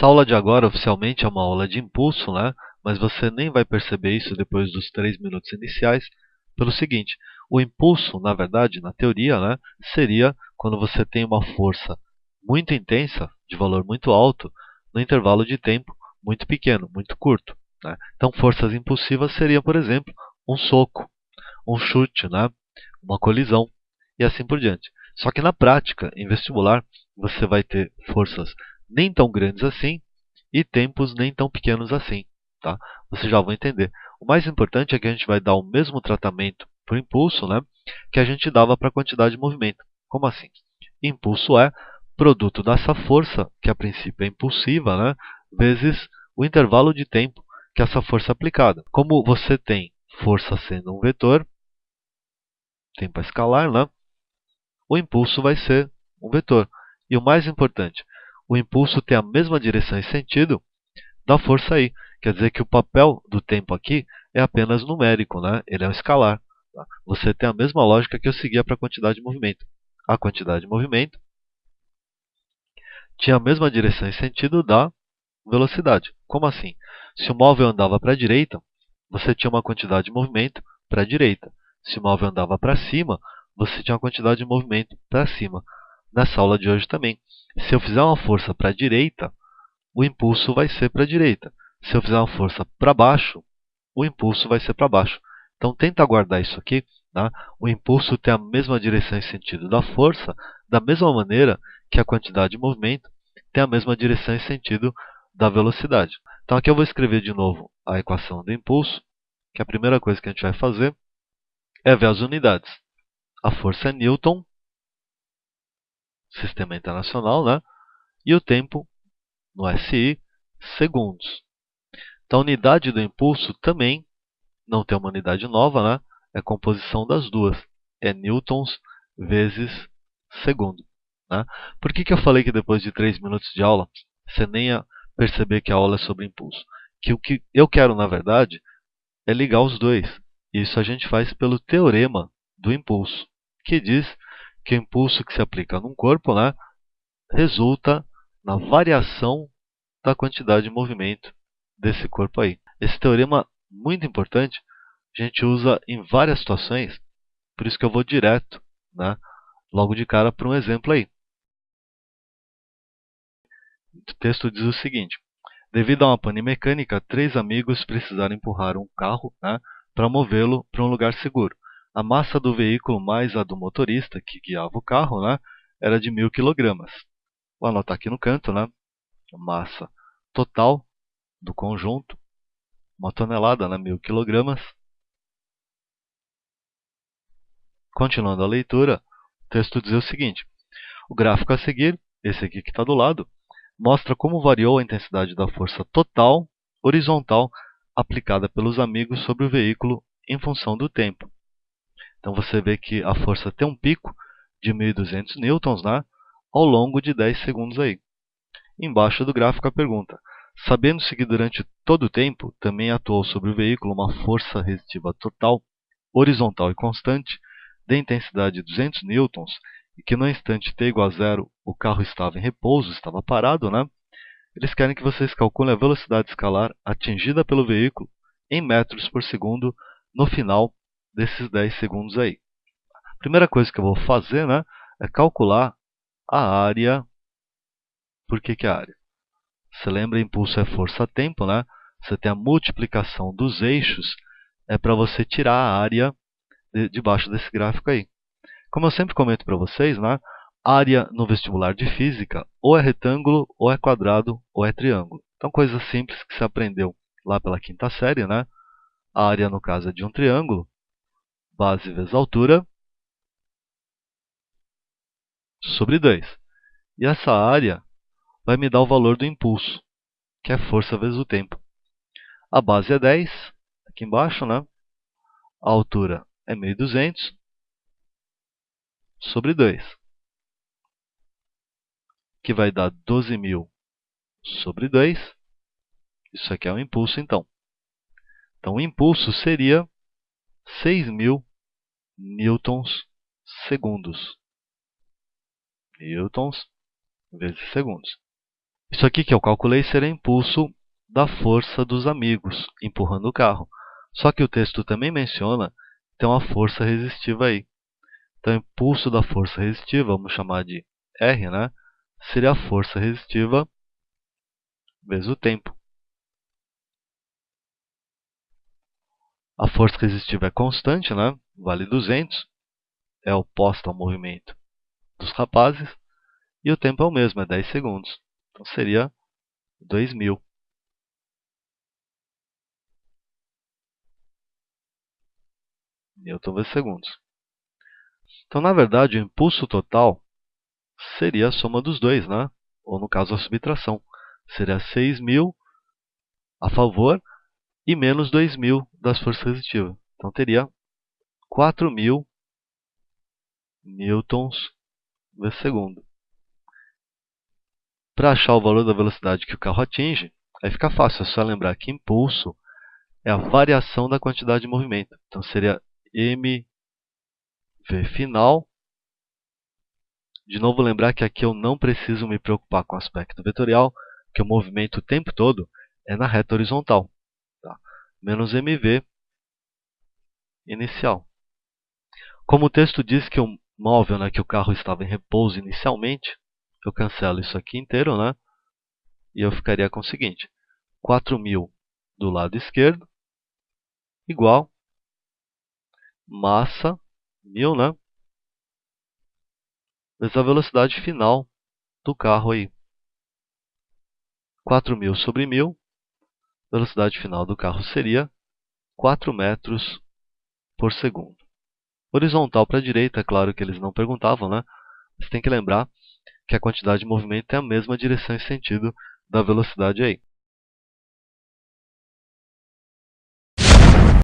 Essa aula de agora oficialmente é uma aula de impulso, né? Mas você nem vai perceber isso depois dos 3 minutos iniciais, pelo seguinte: o impulso, na verdade, na teoria, né, seria quando você tem uma força muito intensa, de valor muito alto, no intervalo de tempo muito pequeno, muito curto, né? Então, forças impulsivas seria, por exemplo, um soco, um chute, né, uma colisão e assim por diante. Só que na prática, em vestibular, você vai ter forças nem tão grandes assim e tempos nem tão pequenos assim, tá? Vocês já vão entender. O mais importante é que a gente vai dar o mesmo tratamento para o impulso, né, que a gente dava para a quantidade de movimento. Como assim? Impulso é produto dessa força, que a princípio é impulsiva, né, vezes o intervalo de tempo que essa força é aplicada. Como você tem força sendo um vetor, tempo é escalar, né, o impulso vai ser um vetor. E o mais importante, o impulso tem a mesma direção e sentido da força aí. Quer dizer que o papel do tempo aqui é apenas numérico, né? Ele é um escalar. Tá? Você tem a mesma lógica que eu seguia para a quantidade de movimento. A quantidade de movimento tinha a mesma direção e sentido da velocidade. Como assim? Se o móvel andava para a direita, você tinha uma quantidade de movimento para a direita. Se o móvel andava para cima, você tinha uma quantidade de movimento para cima. Nessa aula de hoje também. Se eu fizer uma força para a direita, o impulso vai ser para a direita. Se eu fizer uma força para baixo, o impulso vai ser para baixo. Então, tenta guardar isso aqui. Tá? O impulso tem a mesma direção e sentido da força, da mesma maneira que a quantidade de movimento tem a mesma direção e sentido da velocidade. Então, aqui eu vou escrever de novo a equação do impulso, que a primeira coisa que a gente vai fazer é ver as unidades. A força é Newton, sistema internacional, né? E o tempo, no SI, segundos. Então, a unidade do impulso também não tem uma unidade nova, né? É a composição das duas. É newtons vezes segundo. Né? Por que eu falei que depois de 3 minutos de aula, você nem ia perceber que a aula é sobre impulso? Que o que eu quero, na verdade, é ligar os dois. Isso a gente faz pelo teorema do impulso, que diz que o impulso que se aplica num corpo, né, resulta na variação da quantidade de movimento desse corpo aí. Esse teorema muito importante, a gente usa em várias situações, por isso que eu vou direto, né, logo de cara para um exemplo aí. O texto diz o seguinte: devido a uma pane mecânica, 3 amigos precisaram empurrar um carro, né, para movê-lo para um lugar seguro. A massa do veículo mais a do motorista, que guiava o carro, né, era de 1000 kg. Vou anotar aqui no canto, né, a massa total do conjunto, 1 tonelada, né, 1000 kg. Continuando a leitura, o texto diz o seguinte: o gráfico a seguir, esse aqui que está do lado, mostra como variou a intensidade da força total horizontal aplicada pelos amigos sobre o veículo em função do tempo. Então você vê que a força tem um pico de 1.200 newtons, né, ao longo de 10 segundos aí. Embaixo do gráfico a pergunta: sabendo-se que durante todo o tempo também atuou sobre o veículo uma força resistiva total horizontal e constante de intensidade de 200 newtons e que no instante t igual a zero o carro estava em repouso, estava parado, né? Eles querem que vocês calculem a velocidade escalar atingida pelo veículo em metros por segundo no final desses 10 segundos aí. A primeira coisa que eu vou fazer, né, é calcular a área. Por que a área? Você lembra, impulso é força-tempo, né? Você tem a multiplicação dos eixos, é para você tirar a área debaixo desse gráfico aí. Como eu sempre comento para vocês, né, área no vestibular de física ou é retângulo, ou é quadrado, ou é triângulo. Então, coisa simples que você aprendeu lá pela quinta série, né? A área, no caso, é de um triângulo, base vezes altura, sobre 2. E essa área vai me dar o valor do impulso, que é força vezes o tempo. A base é 10, aqui embaixo, né? A altura é 1.200 sobre 2, que vai dar 12.000 sobre 2. Isso aqui é o impulso, então. Então, o impulso seria 6.000 newtons segundos. Newtons vezes segundos. Isso aqui que eu calculei seria impulso da força dos amigos empurrando o carro. Só que o texto também menciona que tem uma força resistiva aí. Então, o impulso da força resistiva, vamos chamar de R, né? Seria a força resistiva vezes o tempo. A força resistiva é constante, né? Vale 200, é oposta ao movimento dos rapazes. E o tempo é o mesmo, é 10 segundos. Então seria 2000. Newton vezes segundos. Então, na verdade, o impulso total seria a soma dos dois, né? Ou no caso, a subtração. Seria 6.000 a favor e menos 2.000 das forças resistivas. Então, teria 4.000 newtons vezes segundo. Para achar o valor da velocidade que o carro atinge, aí fica fácil, é só lembrar que impulso é a variação da quantidade de movimento. Então, seria mv final. De novo, lembrar que aqui eu não preciso me preocupar com o aspecto vetorial, que o movimento o tempo todo é na reta horizontal. Tá? Menos mv inicial. Como o texto diz que o móvel, né, que o carro estava em repouso inicialmente, eu cancelo isso aqui inteiro, né? E eu ficaria com o seguinte: 4.000 do lado esquerdo igual massa 1.000, né? Vezes a velocidade final do carro aí. 4.000 sobre 1.000, velocidade final do carro seria 4 metros por segundo. Horizontal para a direita, é claro que eles não perguntavam, né? Você tem que lembrar que a quantidade de movimento é a mesma direção e sentido da velocidade aí.